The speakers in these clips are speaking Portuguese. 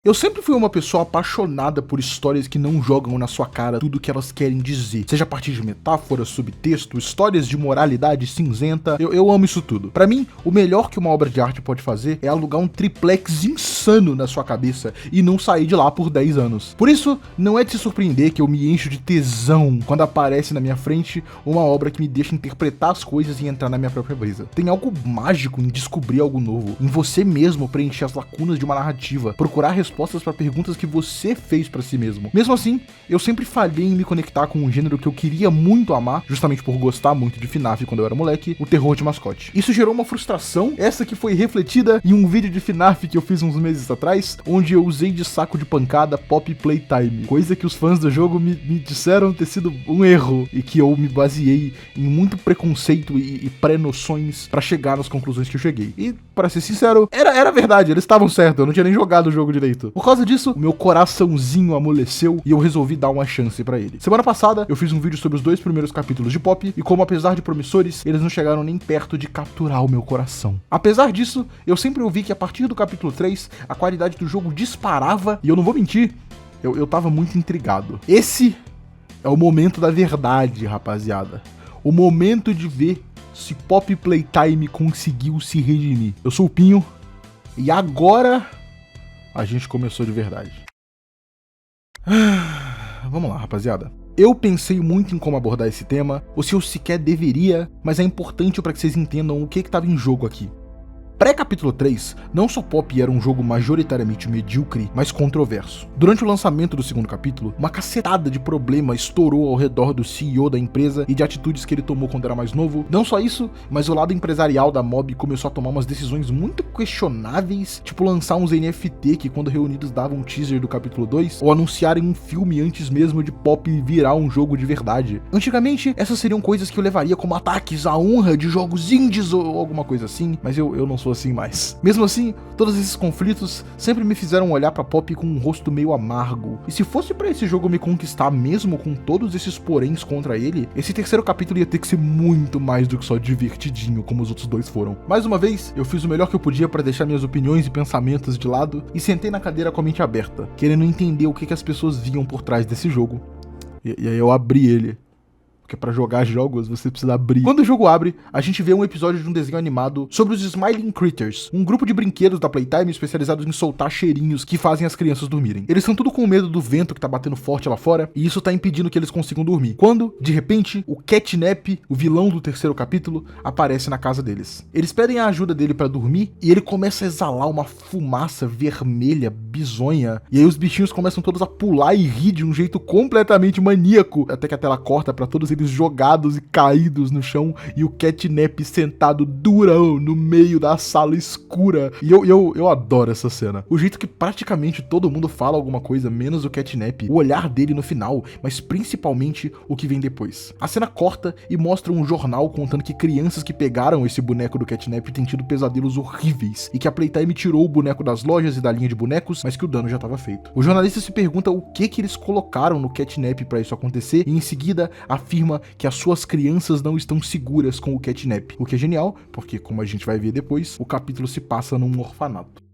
Eu sempre fui uma pessoa apaixonada por histórias que não jogam na sua cara tudo o que elas querem dizer. Seja a partir de metáforas, subtexto, histórias de moralidade cinzenta, eu amo isso tudo. Pra mim, o melhor que uma obra de arte pode fazer é alugar um triplex insano na sua cabeça e não sair de lá por 10 anos. Por isso, não é de se surpreender que eu me encho de tesão quando aparece na minha frente uma obra que me deixa interpretar as coisas e entrar na minha própria brisa. Tem algo mágico em descobrir algo novo, em você mesmo preencher as lacunas de uma narrativa, procurar respostas para perguntas que você fez para si mesmo. Mesmo assim, eu sempre falhei em me conectar com um gênero que eu queria muito amar, justamente por gostar muito de FNAF quando eu era moleque, o terror de mascote. Isso gerou uma frustração, essa que foi refletida em um vídeo de FNAF que eu fiz uns meses atrás, onde eu usei de saco de pancada Pop Playtime, coisa que os fãs do jogo me disseram ter sido um erro e que eu me baseei em muito preconceito e pré-noções para chegar nas conclusões que eu cheguei. E, para ser sincero, era verdade, eles estavam certos, eu não tinha nem jogado o jogo direito. Por causa disso, o meu coraçãozinho amoleceu e eu resolvi dar uma chance pra ele. Semana passada, eu fiz um vídeo sobre os 2 primeiros capítulos de Pop e como, apesar de promissores, eles não chegaram nem perto de capturar o meu coração. Apesar disso, eu sempre ouvi que a partir do capítulo 3, a qualidade do jogo disparava e eu não vou mentir, eu tava muito intrigado. Esse é o momento da verdade, rapaziada. O momento de ver se Pop Playtime conseguiu se redimir. Eu sou o Pinho e agora a gente começou de verdade. Vamos lá, rapaziada. Eu pensei muito em como abordar esse tema, ou se eu sequer deveria, mas é importante para que vocês entendam o que estava em jogo aqui. Pré-capítulo 3, não só Pop era um jogo majoritariamente medíocre, mas controverso. Durante o lançamento do segundo capítulo, uma cacetada de problema estourou ao redor do CEO da empresa e de atitudes que ele tomou quando era mais novo. Não só isso, mas o lado empresarial da Mob começou a tomar umas decisões muito questionáveis, tipo lançar uns NFT que quando reunidos davam um teaser do capítulo 2, ou anunciarem um filme antes mesmo de Pop virar um jogo de verdade. Antigamente, essas seriam coisas que eu levaria como ataques à honra de jogos indies ou alguma coisa assim, mas eu não sou assim mais. Mesmo assim, todos esses conflitos sempre me fizeram olhar pra Pop com um rosto meio amargo. E se fosse pra esse jogo me conquistar mesmo com todos esses poréns contra ele, esse terceiro capítulo ia ter que ser muito mais do que só divertidinho, como os outros dois foram. Mais uma vez, eu fiz o melhor que eu podia pra deixar minhas opiniões e pensamentos de lado e sentei na cadeira com a mente aberta, querendo entender o que as pessoas viam por trás desse jogo. E aí eu abri ele. Porque pra jogar jogos você precisa abrir. Quando o jogo abre, a gente vê um episódio de um desenho animado sobre os Smiling Critters, um grupo de brinquedos da Playtime especializados em soltar cheirinhos que fazem as crianças dormirem. Eles estão tudo com medo do vento que tá batendo forte lá fora, e isso tá impedindo que eles consigam dormir. Quando, de repente, o Catnap, o vilão do terceiro capítulo, aparece na casa deles. Eles pedem a ajuda dele pra dormir, e ele começa a exalar uma fumaça vermelha, bizonha, e aí os bichinhos começam todos a pular e rir de um jeito completamente maníaco, até que a tela corta pra todos eles jogados e caídos no chão e o Catnap sentado durão no meio da sala escura. E eu adoro essa cena. O jeito que praticamente todo mundo fala alguma coisa, menos o Catnap, o olhar dele no final, mas principalmente o que vem depois. A cena corta e mostra um jornal contando que crianças que pegaram esse boneco do Catnap têm tido pesadelos horríveis e que a Playtime tirou o boneco das lojas e da linha de bonecos, mas que o dano já estava feito. O jornalista se pergunta o que eles colocaram no Catnap para isso acontecer e em seguida afirma que as suas crianças não estão seguras com o Catnap. O que é genial, porque como a gente vai ver depois, o capítulo se passa num orfanato.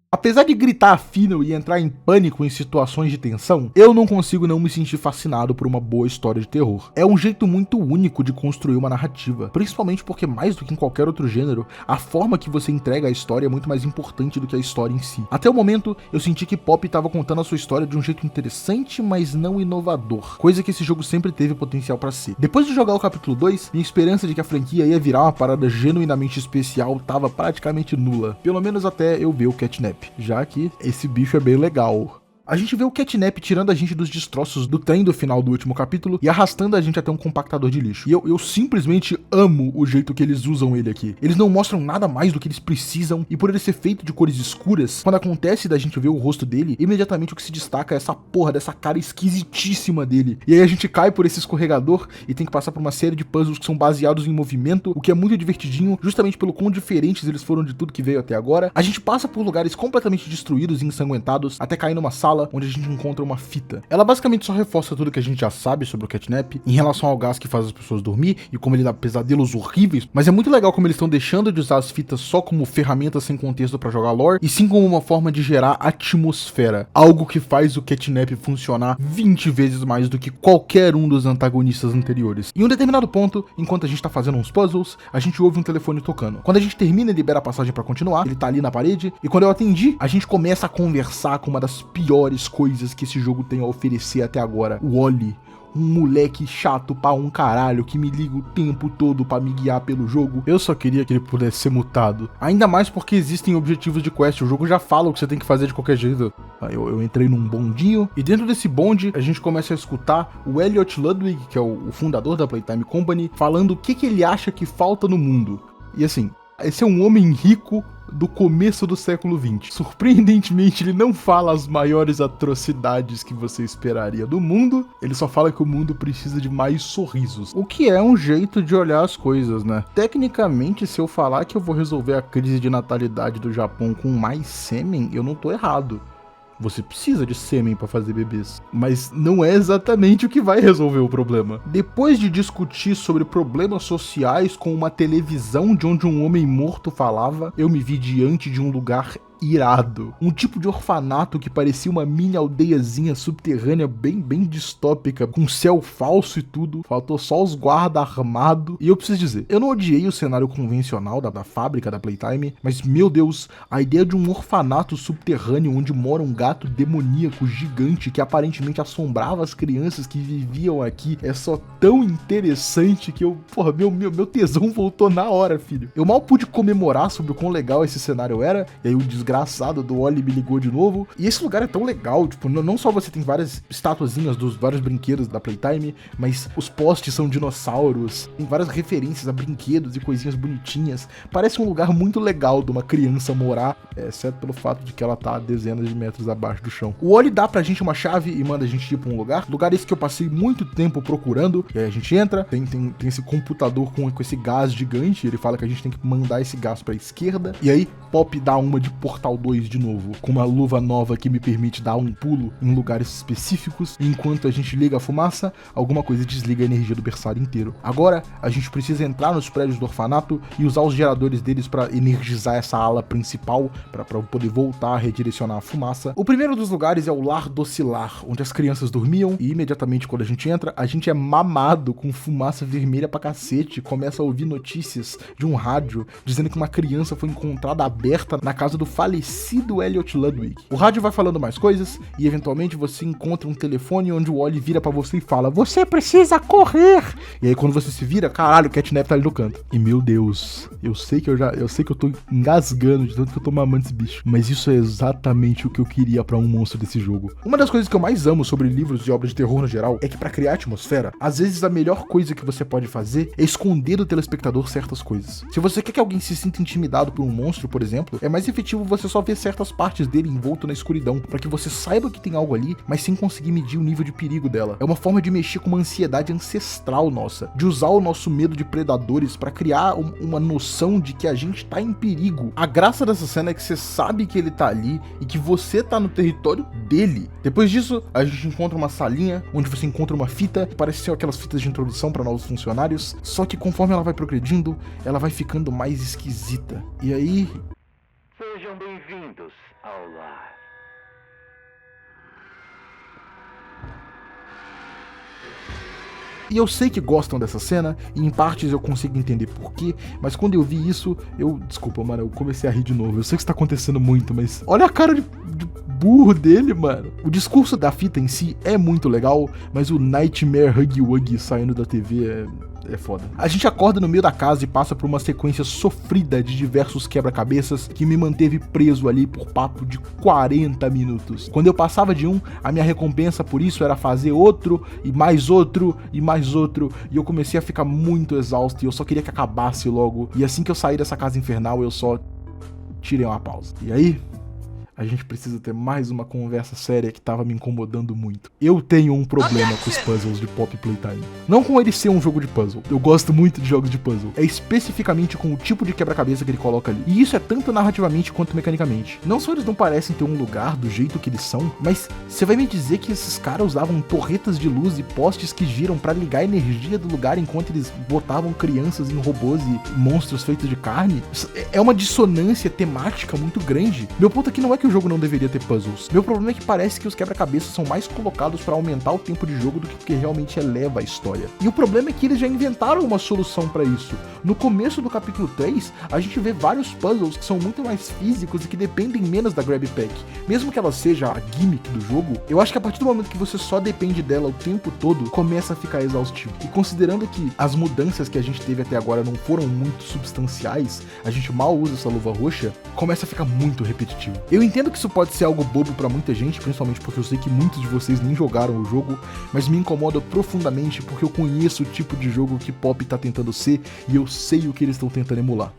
Apesar de gritar fino e entrar em pânico em situações de tensão, eu não consigo não me sentir fascinado por uma boa história de terror. É um jeito muito único de construir uma narrativa, principalmente porque mais do que em qualquer outro gênero, a forma que você entrega a história é muito mais importante do que a história em si. Até o momento, eu senti que Pop estava contando a sua história de um jeito interessante, mas não inovador, coisa que esse jogo sempre teve potencial para ser. Depois de jogar o capítulo 2, minha esperança de que a franquia ia virar uma parada genuinamente especial estava praticamente nula, pelo menos até eu ver o Catnap. Já que esse bicho é bem legal. A gente vê o Catnap tirando a gente dos destroços do trem do final do último capítulo e arrastando a gente até um compactador de lixo. E eu simplesmente amo o jeito que eles usam ele aqui. Eles não mostram nada mais do que eles precisam e por ele ser feito de cores escuras, quando acontece da gente ver o rosto dele, imediatamente o que se destaca é essa porra dessa cara esquisitíssima dele. E aí a gente cai por esse escorregador e tem que passar por uma série de puzzles que são baseados em movimento, o que é muito divertidinho, justamente pelo quão diferentes eles foram de tudo que veio até agora. A gente passa por lugares completamente destruídos e ensanguentados, até cair numa sala sala onde a gente encontra uma fita. Ela basicamente só reforça tudo que a gente já sabe sobre o catnap em relação ao gás que faz as pessoas dormir e como ele dá pesadelos horríveis, mas é muito legal como eles estão deixando de usar as fitas só como ferramenta sem contexto pra jogar lore, e sim como uma forma de gerar atmosfera, algo que faz o catnap funcionar 20 vezes mais do que qualquer um dos antagonistas anteriores. Em um determinado ponto, enquanto a gente tá fazendo uns puzzles, a gente ouve um telefone tocando. Quando a gente termina e libera a passagem pra continuar, ele tá ali na parede, e quando eu atendi, a gente começa a conversar com uma das piores coisas que esse jogo tem a oferecer até agora, o Wally. Um moleque chato pra um caralho que me liga o tempo todo pra me guiar pelo jogo. Eu só queria que ele pudesse ser mutado. Ainda mais porque existem objetivos de quest. O jogo já fala o que você tem que fazer de qualquer jeito. Eu entrei num bondinho e dentro desse bonde a gente começa a escutar o Elliot Ludwig, que é o fundador da Playtime Company, falando o que ele acha que falta no mundo. E assim, esse é um homem rico do começo do século XX. Surpreendentemente, ele não fala as maiores atrocidades que você esperaria do mundo, ele só fala que o mundo precisa de mais sorrisos. O que é um jeito de olhar as coisas, né? Tecnicamente, se eu falar que eu vou resolver a crise de natalidade do Japão com mais sêmen, eu não tô errado. Você precisa de sêmen para fazer bebês, mas não é exatamente o que vai resolver o problema. Depois de discutir sobre problemas sociais com uma televisão de onde um homem morto falava, eu me vi diante de um lugar irado. Um tipo de orfanato que parecia uma mini aldeiazinha subterrânea bem distópica, com céu falso e tudo. Faltou só os guarda armado. E eu preciso dizer, eu não odiei o cenário convencional da fábrica da Playtime, mas meu Deus, a ideia de um orfanato subterrâneo onde mora um gato demoníaco gigante que aparentemente assombrava as crianças que viviam aqui é só tão interessante que eu, porra, meu tesão voltou na hora, filho. Eu mal pude comemorar sobre o quão legal esse cenário era, e aí o desgraçado do Wally me ligou de novo. E esse lugar é tão legal, tipo, não só você tem várias estatuazinhas dos vários brinquedos da Playtime, mas os postes são dinossauros, tem várias referências a brinquedos e coisinhas bonitinhas. Parece um lugar muito legal de uma criança morar, exceto pelo fato de que ela tá a dezenas de metros abaixo do chão. O Wally dá pra gente uma chave e manda a gente ir pra um lugar esse que eu passei muito tempo procurando, e aí a gente entra, tem esse computador com esse gás gigante, ele fala que a gente tem que mandar esse gás pra esquerda, e aí Pop dá uma de Portal 2 de novo, com uma luva nova que me permite dar um pulo em lugares específicos, e enquanto a gente liga a fumaça, alguma coisa desliga a energia do berçário inteiro. Agora, a gente precisa entrar nos prédios do orfanato e usar os geradores deles para energizar essa ala principal, para poder voltar a redirecionar a fumaça. O primeiro dos lugares é o Lar Docilar, onde as crianças dormiam, e imediatamente quando a gente entra, a gente é mamado com fumaça vermelha pra cacete, começa a ouvir notícias de um rádio dizendo que uma criança foi encontrada aberta na casa do falecido Elliot Ludwig. O rádio vai falando mais coisas e eventualmente você encontra um telefone onde o Wally vira pra você e fala: "Você precisa correr!" E aí quando você se vira, caralho, o catnap tá ali no canto. E meu Deus, eu sei que eu tô engasgando de tanto que eu tô mamando esse bicho, mas isso é exatamente o que eu queria pra um monstro desse jogo. Uma das coisas que eu mais amo sobre livros e obras de terror no geral é que pra criar atmosfera, às vezes a melhor coisa que você pode fazer é esconder do telespectador certas coisas. Se você quer que alguém se sinta intimidado por um monstro, por exemplo, é mais efetivo você só ver certas partes dele envolto na escuridão, para que você saiba que tem algo ali, mas sem conseguir medir o nível de perigo dela. É uma forma de mexer com uma ansiedade ancestral nossa, de usar o nosso medo de predadores para criar uma noção de que a gente tá em perigo. A graça dessa cena é que você sabe que ele tá ali e que você tá no território dele. Depois disso, a gente encontra uma salinha onde você encontra uma fita, que parece ser aquelas fitas de introdução para novos funcionários, só que conforme ela vai progredindo, ela vai ficando mais esquisita. E aí... Sejam bem-vindos ao lar. E eu sei que gostam dessa cena, e em partes eu consigo entender porquê, mas quando eu vi isso, desculpa, mano, eu comecei a rir de novo. Eu sei que isso tá acontecendo muito, mas olha a cara de burro dele, mano. O discurso da fita em si é muito legal, mas o Nightmare Huggy Wuggy saindo da TV é foda. A gente acorda no meio da casa e passa por uma sequência sofrida de diversos quebra-cabeças que me manteve preso ali por papo de 40 minutos. Quando eu passava de um, a minha recompensa por isso era fazer outro, e mais outro, e mais outro, e eu comecei a ficar muito exausto e eu só queria que acabasse logo. E assim que eu saí dessa casa infernal, eu só tirei uma pausa. E aí... a gente precisa ter mais uma conversa séria que tava me incomodando muito. Eu tenho um problema com os puzzles de Poppy Playtime. Não com ele ser um jogo de puzzle. Eu gosto muito de jogos de puzzle. É especificamente com o tipo de quebra-cabeça que ele coloca ali. E isso é tanto narrativamente quanto mecanicamente. Não só eles não parecem ter um lugar do jeito que eles são, mas você vai me dizer que esses caras usavam torretas de luz e postes que giram pra ligar a energia do lugar enquanto eles botavam crianças em robôs e monstros feitos de carne? É uma dissonância temática muito grande. Meu ponto aqui não é que o jogo não deveria ter puzzles. Meu problema é que parece que os quebra-cabeças são mais colocados pra aumentar o tempo de jogo do que realmente eleva a história. E o problema é que eles já inventaram uma solução pra isso. No começo do capítulo 3, a gente vê vários puzzles que são muito mais físicos e que dependem menos da Grab Pack. Mesmo que ela seja a gimmick do jogo, eu acho que a partir do momento que você só depende dela o tempo todo, começa a ficar exaustivo. E considerando que as mudanças que a gente teve até agora não foram muito substanciais, a gente mal usa essa luva roxa, começa a ficar muito repetitivo. Eu entendo que isso pode ser algo bobo pra muita gente, principalmente porque eu sei que muitos de vocês nem jogaram o jogo, mas me incomoda profundamente porque eu conheço o tipo de jogo que Poppy tá tentando ser e eu sei o que eles estão tentando emular.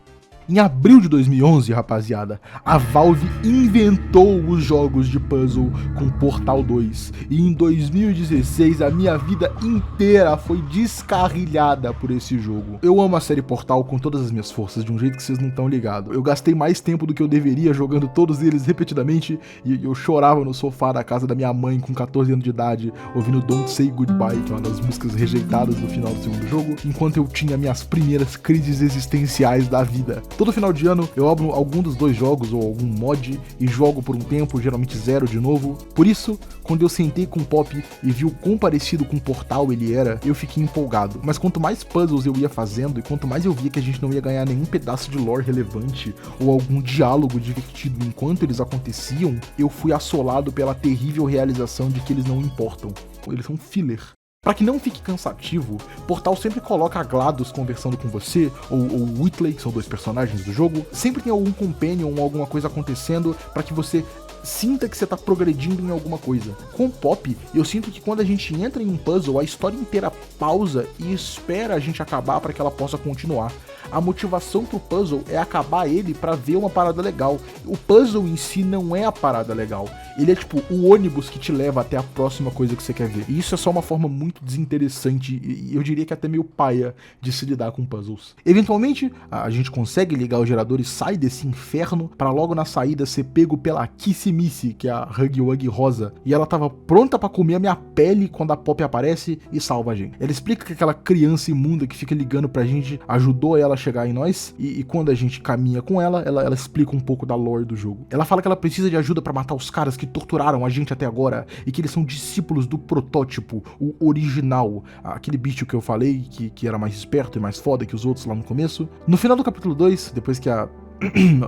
Em abril de 2011, rapaziada, a Valve inventou os jogos de puzzle com Portal 2. E em 2016, a minha vida inteira foi descarrilhada por esse jogo. Eu amo a série Portal com todas as minhas forças, de um jeito que vocês não estão ligados. Eu gastei mais tempo do que eu deveria jogando todos eles repetidamente, e eu chorava no sofá da casa da minha mãe com 14 anos de idade, ouvindo Don't Say Goodbye, que é uma das músicas rejeitadas no final do segundo jogo, enquanto eu tinha minhas primeiras crises existenciais da vida. Todo final de ano eu abro algum dos dois jogos ou algum mod e jogo por um tempo, geralmente zero de novo. Por isso, quando eu sentei com o Poppy e vi o quão parecido com o Portal ele era, eu fiquei empolgado. Mas quanto mais puzzles eu ia fazendo e quanto mais eu via que a gente não ia ganhar nenhum pedaço de lore relevante ou algum diálogo divertido enquanto eles aconteciam, eu fui assolado pela terrível realização de que eles não importam. Eles são filler. Pra que não fique cansativo, Portal sempre coloca a GLaDOS conversando com você, ou o Whitley, que são dois personagens do jogo. Sempre tem algum companion ou alguma coisa acontecendo pra que você sinta que você tá progredindo em alguma coisa. Com Poppy, eu sinto que quando a gente entra em um puzzle, a história inteira pausa e espera a gente acabar para que ela possa continuar. A motivação pro puzzle é acabar ele pra ver uma parada legal. O puzzle em si não é a parada legal. Ele é tipo o ônibus que te leva até a próxima coisa que você quer ver. E isso é só uma forma muito desinteressante e eu diria que até meio paia de se lidar com puzzles. Eventualmente, a gente consegue ligar o gerador e sai desse inferno pra logo na saída ser pego pela Kissimissy, que é a Huggy Wuggy rosa. E ela tava pronta pra comer a minha pele quando a Poppy aparece e salva a gente. Ela explica que aquela criança imunda que fica ligando pra gente ajudou ela a chegar em nós, e quando a gente caminha com ela explica um pouco da lore do jogo. Ela fala que ela precisa de ajuda pra matar os caras que torturaram a gente até agora, e que eles são discípulos do protótipo, o original, aquele bicho que eu falei, que era mais esperto e mais foda que os outros lá no começo. No final do capítulo 2, depois que a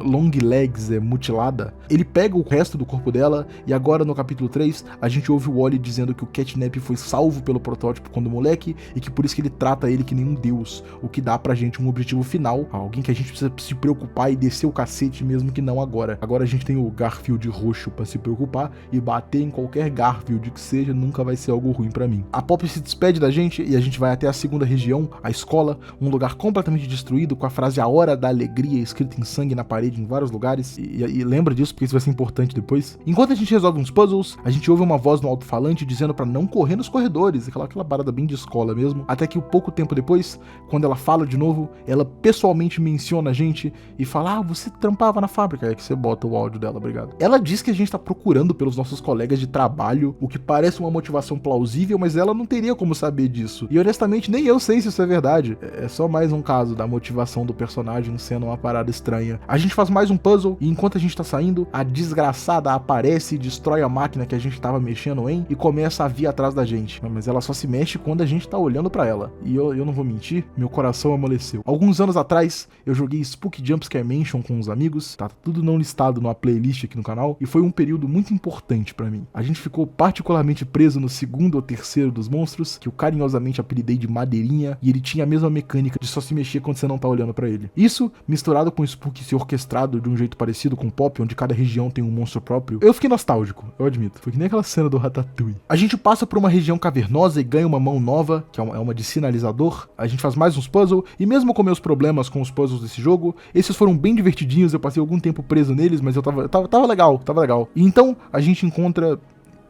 Long Legs é mutilada, ele pega o resto do corpo dela e agora no capítulo 3 a gente ouve o Wally dizendo que o Catnap foi salvo pelo protótipo quando moleque e que por isso que ele trata ele que nem um deus, o que dá pra gente um objetivo final, alguém que a gente precisa se preocupar e descer o cacete mesmo que não agora. Agora a gente tem o Garfield roxo pra se preocupar e bater em qualquer Garfield que seja nunca vai ser algo ruim pra mim. A Poppy se despede da gente e a gente vai até a segunda região, a escola, um lugar completamente destruído com a frase "A Hora da Alegria" escrita em sangue na parede em vários lugares, e lembra disso porque isso vai ser importante depois. Enquanto a gente resolve uns puzzles, a gente ouve uma voz no alto-falante dizendo pra não correr nos corredores, aquela parada bem de escola mesmo, até que pouco tempo depois, quando ela fala de novo, ela pessoalmente menciona a gente e fala: você trampava na fábrica, é que você bota o áudio dela, obrigado. Ela diz que a gente tá procurando pelos nossos colegas de trabalho, o que parece uma motivação plausível, mas ela não teria como saber disso, e honestamente nem eu sei se isso é verdade, é só mais um caso da motivação do personagem sendo uma parada estranha. A gente faz mais um puzzle e enquanto a gente tá saindo, a desgraçada aparece e destrói a máquina que a gente tava mexendo em e começa a vir atrás da gente. Mas ela só se mexe quando a gente tá olhando pra ela. E eu não vou mentir, meu coração amoleceu. Alguns anos atrás, eu joguei Spooky Jumpscare Mansion com uns amigos, tá tudo não listado numa playlist aqui no canal, e foi um período muito importante pra mim. A gente ficou particularmente preso no segundo ou terceiro dos monstros, que eu carinhosamente apelidei de Madeirinha, e ele tinha a mesma mecânica de só se mexer quando você não tá olhando pra ele. Isso, misturado com Spooky que ser orquestrado de um jeito parecido com Pop, onde cada região tem um monstro próprio, eu fiquei nostálgico, eu admito. Foi que nem aquela cena do Ratatouille. A gente passa por uma região cavernosa e ganha uma mão nova, que é uma de sinalizador. A gente faz mais uns puzzles, e mesmo com meus problemas com os puzzles desse jogo, esses foram bem divertidinhos, eu passei algum tempo preso neles, mas tava legal. E então, a gente encontra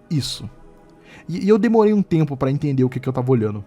isso. E eu demorei um tempo pra entender o que eu tava olhando.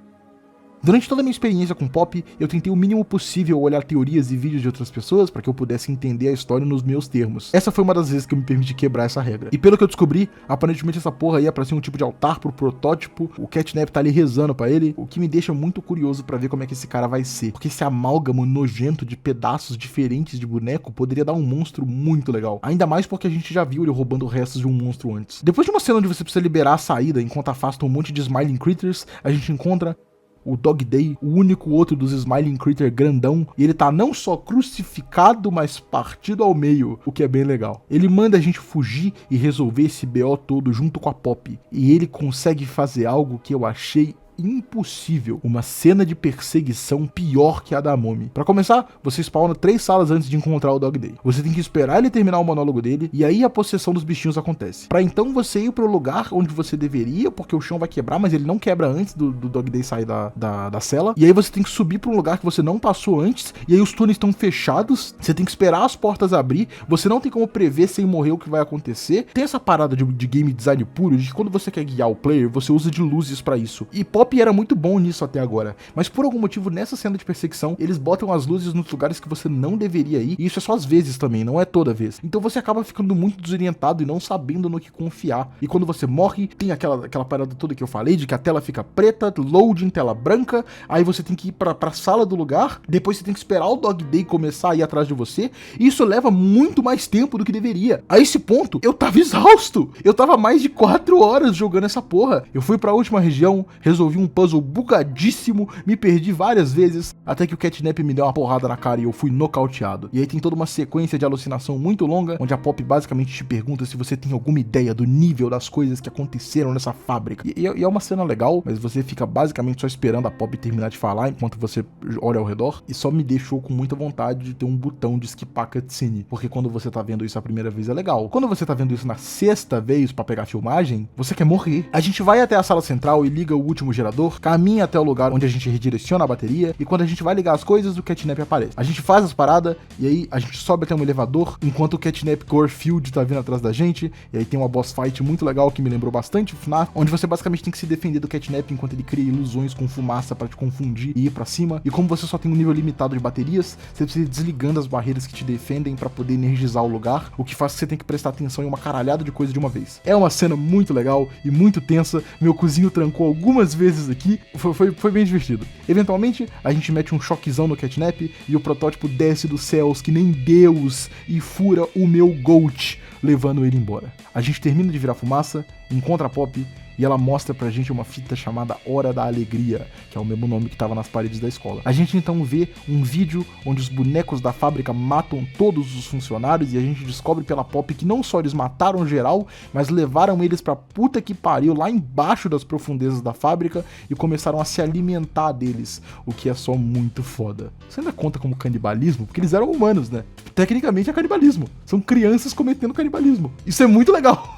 Durante toda a minha experiência com Pop, eu tentei o mínimo possível olhar teorias e vídeos de outras pessoas para que eu pudesse entender a história nos meus termos. Essa foi uma das vezes que eu me permiti quebrar essa regra. E pelo que eu descobri, aparentemente essa porra ia pra ser um tipo de altar pro protótipo, o Catnap tá ali rezando pra ele, o que me deixa muito curioso pra ver como é que esse cara vai ser. Porque esse amálgamo nojento de pedaços diferentes de boneco poderia dar um monstro muito legal. Ainda mais porque a gente já viu ele roubando restos de um monstro antes. Depois de uma cena onde você precisa liberar a saída enquanto afasta um monte de Smiling Critters, a gente encontra o Dog Day, o único outro dos Smiling Critter grandão, e ele tá não só crucificado, mas partido ao meio, o que é bem legal. Ele manda a gente fugir e resolver esse BO todo junto com a Pop, e ele consegue fazer algo que eu achei impossível, uma cena de perseguição pior que a da Mommy. Pra começar, você spawna 3 salas antes de encontrar o Dog Day. Você tem que esperar ele terminar o monólogo dele, e aí a possessão dos bichinhos acontece. Pra então você ir pro lugar onde você deveria, porque o chão vai quebrar, mas ele não quebra antes do Dog Day sair da cela. E aí você tem que subir pra um lugar que você não passou antes, e aí os túneis estão fechados, você tem que esperar as portas abrir, você não tem como prever sem morrer o que vai acontecer. Tem essa parada de game design puro, de que quando você quer guiar o player, você usa de luzes pra isso. E Pop era muito bom nisso até agora, mas por algum motivo nessa cena de perseguição eles botam as luzes nos lugares que você não deveria ir, e isso é só às vezes também, não é toda vez. Então você acaba ficando muito desorientado e não sabendo no que confiar, e quando você morre tem aquela parada toda que eu falei, de que a tela fica preta, loading, tela branca, aí você tem que ir pra sala do lugar, depois você tem que esperar o Dog Day começar a ir atrás de você, e isso leva muito mais tempo do que deveria. A esse ponto eu tava exausto, eu tava mais de 4 horas jogando essa porra. Eu fui pra última região, resolvi um puzzle bugadíssimo, me perdi várias vezes, até que o Catnap me deu uma porrada na cara e eu fui nocauteado. E aí tem toda uma sequência de alucinação muito longa, onde a Pop basicamente te pergunta se você tem alguma ideia do nível das coisas que aconteceram nessa fábrica. E é uma cena legal, mas você fica basicamente só esperando a Pop terminar de falar enquanto você olha ao redor, e só me deixou com muita vontade de ter um botão de skipar cutscene, porque quando você tá vendo isso a primeira vez é legal. Quando você tá vendo isso na 6ª vez pra pegar filmagem, você quer morrer. A gente vai até a sala central e liga o último gerador, caminha até o lugar onde a gente redireciona a bateria, e quando a gente vai ligar as coisas, o Catnap aparece. A gente faz as paradas, e aí a gente sobe até um elevador, enquanto o Catnap Gorefield tá vindo atrás da gente, e aí tem uma boss fight muito legal que me lembrou bastante o FNAF, onde você basicamente tem que se defender do Catnap enquanto ele cria ilusões com fumaça pra te confundir e ir pra cima, e como você só tem um nível limitado de baterias, você precisa ir desligando as barreiras que te defendem pra poder energizar o lugar, o que faz que você tem que prestar atenção em uma caralhada de coisa de uma vez. É uma cena muito legal e muito tensa, meu cozinho trancou algumas vezes aqui, foi bem divertido. Eventualmente, a gente mete um choquezão no Catnap e o protótipo desce dos céus que nem Deus e fura o meu Goat, levando ele embora. A gente termina de virar fumaça, encontra a Pop e ela mostra pra gente uma fita chamada Hora da Alegria, que é o mesmo nome que tava nas paredes da escola. A gente então vê um vídeo onde os bonecos da fábrica matam todos os funcionários, e a gente descobre pela Pop que não só eles mataram geral, mas levaram eles pra puta que pariu, lá embaixo das profundezas da fábrica, e começaram a se alimentar deles, o que é só muito foda. Você ainda conta como canibalismo? Porque eles eram humanos, né? Tecnicamente é canibalismo. São crianças cometendo canibalismo. Isso é muito legal.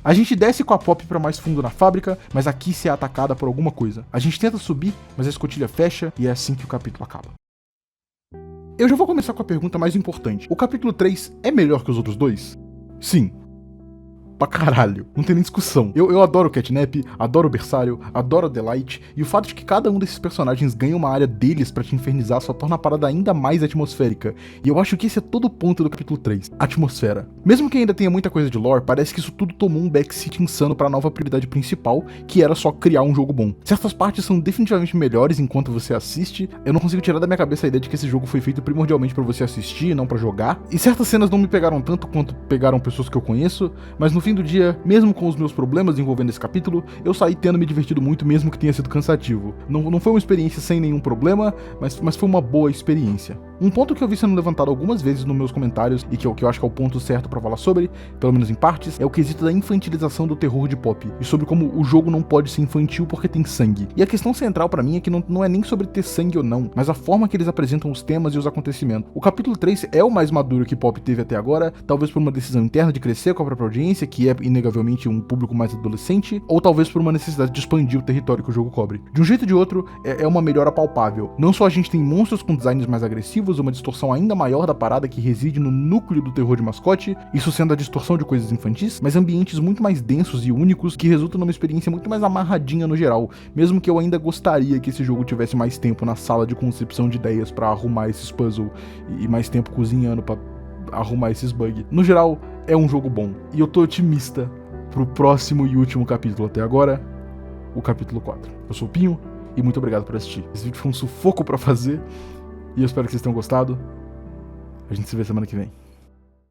A gente desce com a Pop pra mais fundo na fábrica, mas aqui se é atacada por alguma coisa. A gente tenta subir, mas a escotilha fecha e é assim que o capítulo acaba. Eu já vou começar com a pergunta mais importante. O capítulo 3 é melhor que os outros dois? Sim. Pra caralho, não tem nem discussão. Eu adoro o Catnap, adoro o Bersário, adoro o Delight, e o fato de que cada um desses personagens ganha uma área deles pra te infernizar só torna a parada ainda mais atmosférica, e eu acho que esse é todo o ponto do capítulo 3, atmosfera. Mesmo que ainda tenha muita coisa de lore, parece que isso tudo tomou um backseat insano pra nova prioridade principal, que era só criar um jogo bom. Certas partes são definitivamente melhores enquanto você assiste, eu não consigo tirar da minha cabeça a ideia de que esse jogo foi feito primordialmente pra você assistir e não pra jogar, e certas cenas não me pegaram tanto quanto pegaram pessoas que eu conheço, mas no fim do dia, mesmo com os meus problemas envolvendo esse capítulo, eu saí tendo me divertido muito, mesmo que tenha sido cansativo. Não foi uma experiência sem nenhum problema, mas foi uma boa experiência. Um ponto que eu vi sendo levantado algumas vezes nos meus comentários, e que eu acho que é o ponto certo pra falar sobre, pelo menos em partes, é o quesito da infantilização do terror de pop, e sobre como o jogo não pode ser infantil porque tem sangue. E a questão central pra mim é que não é nem sobre ter sangue ou não, mas a forma que eles apresentam os temas e os acontecimentos. O capítulo 3 é o mais maduro que pop teve até agora, talvez por uma decisão interna de crescer com a própria audiência, que é inegavelmente um público mais adolescente, ou talvez por uma necessidade de expandir o território que o jogo cobre. De um jeito ou de outro, é uma melhora palpável. Não só a gente tem monstros com designs mais agressivos, uma distorção ainda maior da parada que reside no núcleo do terror de mascote, isso sendo a distorção de coisas infantis, mas ambientes muito mais densos e únicos que resultam numa experiência muito mais amarradinha no geral, mesmo que eu ainda gostaria que esse jogo tivesse mais tempo na sala de concepção de ideias pra arrumar esses puzzles e mais tempo cozinhando pra arrumar esses bugs. No geral, é um jogo bom, e eu tô otimista pro próximo e último capítulo até agora, o capítulo 4. Eu sou o Pinho, e muito obrigado por assistir. Esse vídeo foi um sufoco pra fazer, e eu espero que vocês tenham gostado. A gente se vê semana que vem.